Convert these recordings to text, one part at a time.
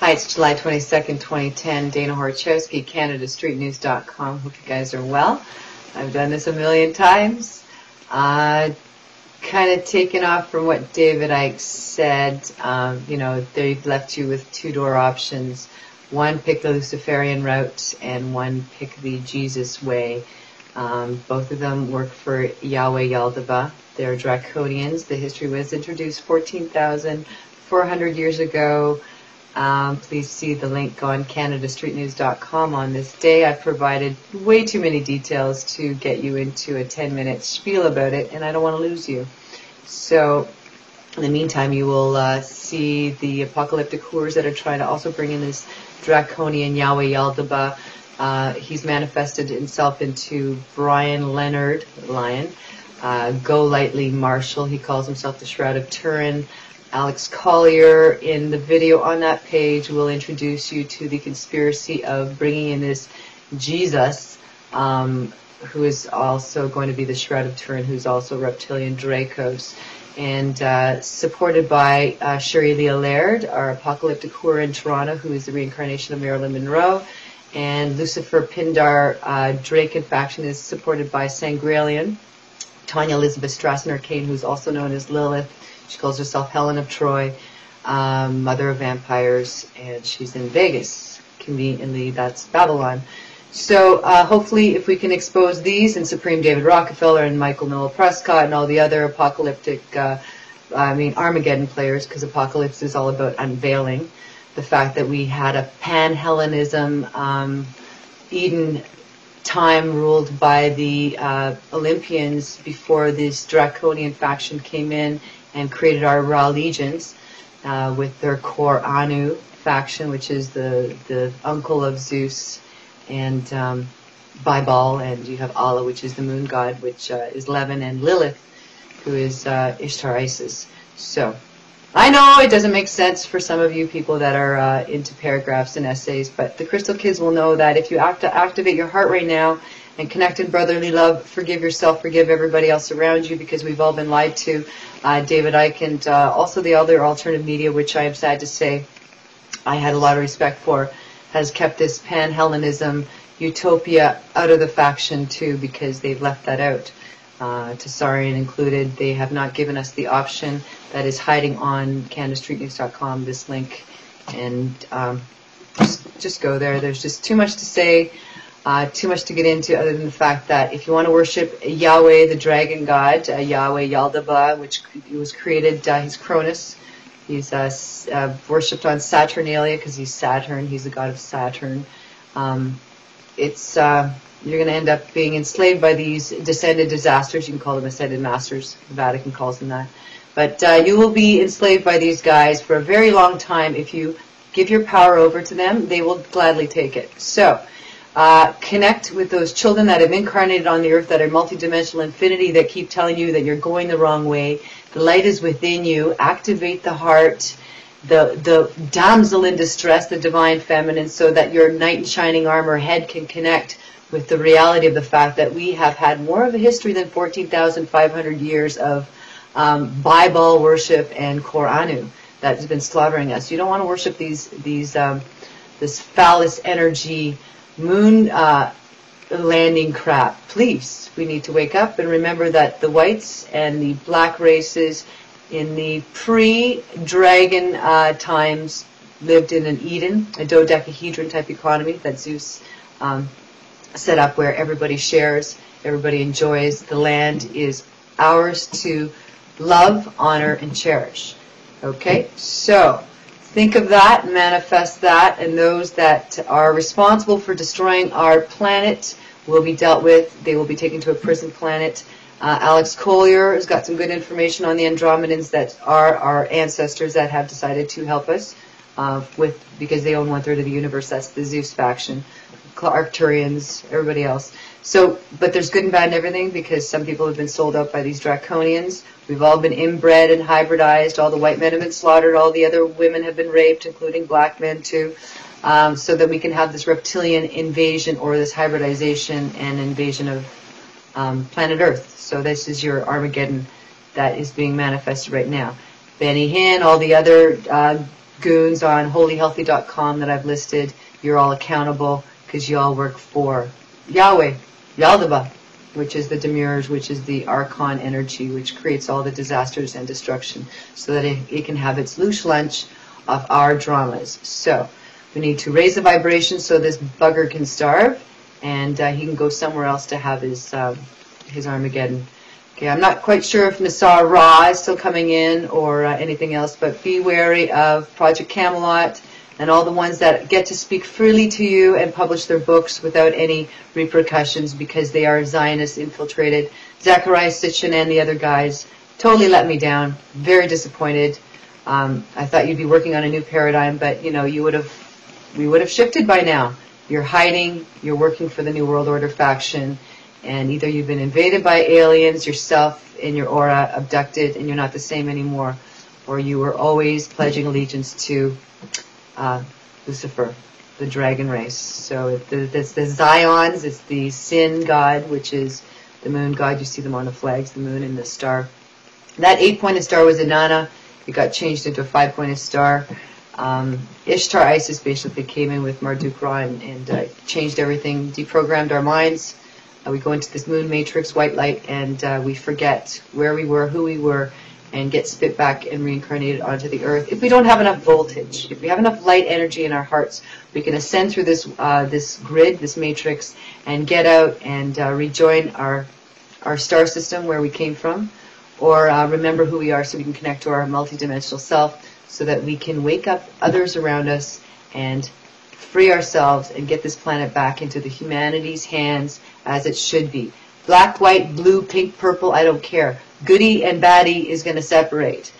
Hi, it's July 22nd, 2010. Dana Horchowski, CanadaStreetNews.com. Hope you guys are well. I've done this a million times. Kind of taken off from what David Icke said. They've left you with two-door options. One, pick the Luciferian route, and one, pick the Jesus way. Both of them work for Yahweh Yaldabaoth. They're Draconians. The history was introduced 14,400 years ago. Please see the link on CanadaStreetNews.com. On this day, I've provided way too many details to get you into a 10-minute spiel about it, and I don't want to lose you. So, in the meantime, you will see the apocalyptic whores that are trying to also bring in this draconian Yahweh Yaldabaoth. He's manifested himself into Brian Leonard, Lion, Go Lightly Marshall. He calls himself the Shroud of Turin. Alex Collier, in the video on that page, will introduce you to the conspiracy of bringing in this Jesus, who is also going to be the Shroud of Turin, who's also Reptilian Dracos, and supported by Sherry Leah Laird, our apocalyptic whore in Toronto, who is the reincarnation of Marilyn Monroe, and Lucifer Pindar Draken faction is supported by Sangrelian, Tanya Elizabeth Strassner-Kane, who's also known as Lilith. She calls herself Helen of Troy, mother of vampires, and she's in Vegas. Conveniently, that's Babylon. So hopefully if we can expose these, and Supreme David Rockefeller and Michael Noel Prescott and all the other apocalyptic, Armageddon players, because Apocalypse is all about unveiling the fact that we had a pan-Hellenism, Eden time ruled by the Olympians before this draconian faction came in and created our Ra legions with their Kor Anu faction, which is the uncle of Zeus, and Baal, and you have Allah, which is the moon god, which is Levin, and Lilith, who is Ishtar Isis. So, I know it doesn't make sense for some of you people that are into paragraphs and essays, but the Crystal Kids will know that if you activate your heart right now and connect in brotherly love, forgive yourself, forgive everybody else around you, because we've all been lied to. David Icke and also the other alternative media, which I am sad to say I had a lot of respect for, has kept this pan-Hellenism utopia out of the faction too, because they've left that out. Tsarian included. They have not given us the option that is hiding on CanadaStreetNews.com, this link, and just go there. There's just too much to say. Too much to get into, other than the fact that if you want to worship Yahweh, the dragon god, Yahweh Yaldabaoth, which was created, he's Cronus. He's worshipped on Saturnalia because he's Saturn. He's the god of Saturn. You're going to end up being enslaved by these descended disasters. You can call them ascended masters. The Vatican calls them that. But you will be enslaved by these guys for a very long time. If you give your power over to them, they will gladly take it. So, connect with those children that have incarnated on the earth, that are multidimensional infinity, that keep telling you that you're going the wrong way. The light is within you. Activate the heart, the damsel in distress, the divine feminine, so that your knight in shining armor head can connect with the reality of the fact that we have had more of a history than 14,500 years of Bible worship and Kor Anu that has been slaughtering us. You don't want to worship this phallus energy moon landing crap. Please, we need to wake up and remember that the whites and the black races in the pre-dragon times lived in an Eden, a dodecahedron type economy that Zeus set up, where everybody shares, everybody enjoys. The land is ours to love, honor, and cherish. Okay, so think of that, manifest that, and those that are responsible for destroying our planet will be dealt with. They will be taken to a prison planet. Alex Collier has got some good information on the Andromedans that are our ancestors that have decided to help us because they own 1/3 of the universe. That's the Zeus faction, Arcturians, everybody else. So, but there's good and bad in everything, because some people have been sold out by these draconians. We've all been inbred and hybridized. All the white men have been slaughtered. All the other women have been raped, including black men too, so that we can have this reptilian invasion, or this hybridization and invasion of planet Earth. So this is your Armageddon that is being manifested right now. Benny Hinn, all the other goons on holyhealthy.com that I've listed. You're all accountable because you all work for Yahweh, Yaldaba, which is the Demiurge, which is the Archon energy, which creates all the disasters and destruction, so that it can have its loose lunch of our dramas. So we need to raise the vibration so this bugger can starve, and he can go somewhere else to have his Armageddon. Okay, I'm not quite sure if NESARA is still coming in or anything else, but be wary of Project Camelot and all the ones that get to speak freely to you and publish their books without any repercussions because they are Zionist infiltrated. Zachariah Sitchin and the other guys totally let me down. Very disappointed. I thought you'd be working on a new paradigm, but you know, we would have shifted by now. You're hiding. You're working for the New World Order faction. And either you've been invaded by aliens, yourself and your aura abducted, and you're not the same anymore, or you were always pledging allegiance to Lucifer, the dragon race. So it's the Zions, it's the sin god, which is the moon god. You see them on the flags, the moon and the star. That 8-pointed star was Inanna. It got changed into a 5-pointed star. Ishtar Isis basically came in with Marduk and changed everything, deprogrammed our minds. We go into this moon matrix, white light, and we forget where we were, who we were, and get spit back and reincarnated onto the earth. If we don't have enough voltage, if we have enough light energy in our hearts, we can ascend through this grid, this matrix, and get out and rejoin our star system where we came from, or remember who we are so we can connect to our multidimensional self so that we can wake up others around us and free ourselves and get this planet back into the humanity's hands as it should be. Black, white, blue, pink, purple, I don't care. Goody and baddie is going to separate.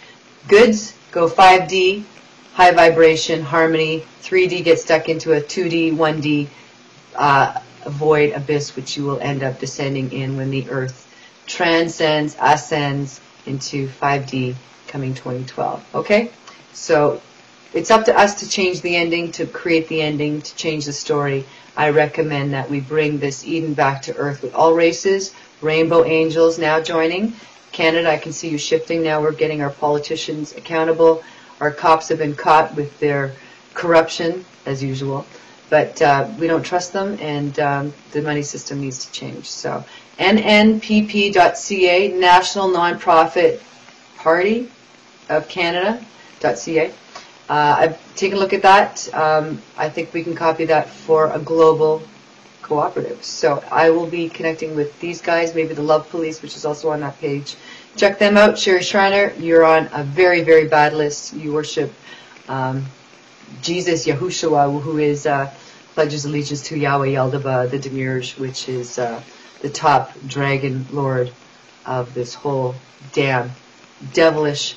Goods go 5D, high vibration, harmony. 3D gets stuck into a 2D, 1D void abyss, which you will end up descending in when the earth transcends, ascends into 5D coming 2012. Okay? So it's up to us to change the ending, to create the ending, to change the story. I recommend that we bring this Eden back to earth with all races. Rainbow Angels now joining. Canada, I can see you shifting now. We're getting our politicians accountable. Our cops have been caught with their corruption, as usual. But we don't trust them, and the money system needs to change. So nnpp.ca, National Nonprofit Party of Canada.ca. I've taken a look at that. I think we can copy that for a global cooperative. So I will be connecting with these guys, maybe the Love Police, which is also on that page. Check them out. Sherry Schreiner, you're on a very, very bad list. You worship Jesus, Yahushua, who is pledges allegiance to Yahweh Yaldaba, the Demiurge, which is the top dragon lord of this whole damn devilish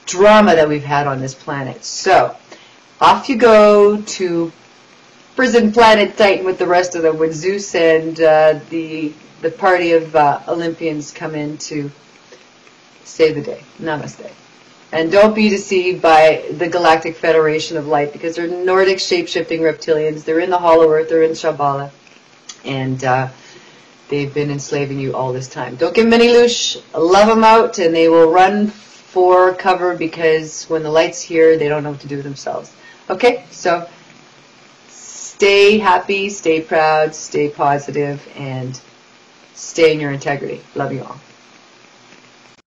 drama that we've had on this planet. So, off you go to prison planet Titan with the rest of them, with Zeus and the party of Olympians come in to save the day. Namaste. And don't be deceived by the Galactic Federation of Light, because they're Nordic shape-shifting reptilians. They're in the Hollow Earth, they're in Shambhala, and they've been enslaving you all this time. Don't give them any loosh. Love them out, and they will run for cover, because when the light's here, they don't know what to do with themselves. Okay, so stay happy, stay proud, stay positive, and stay in your integrity. Love you all.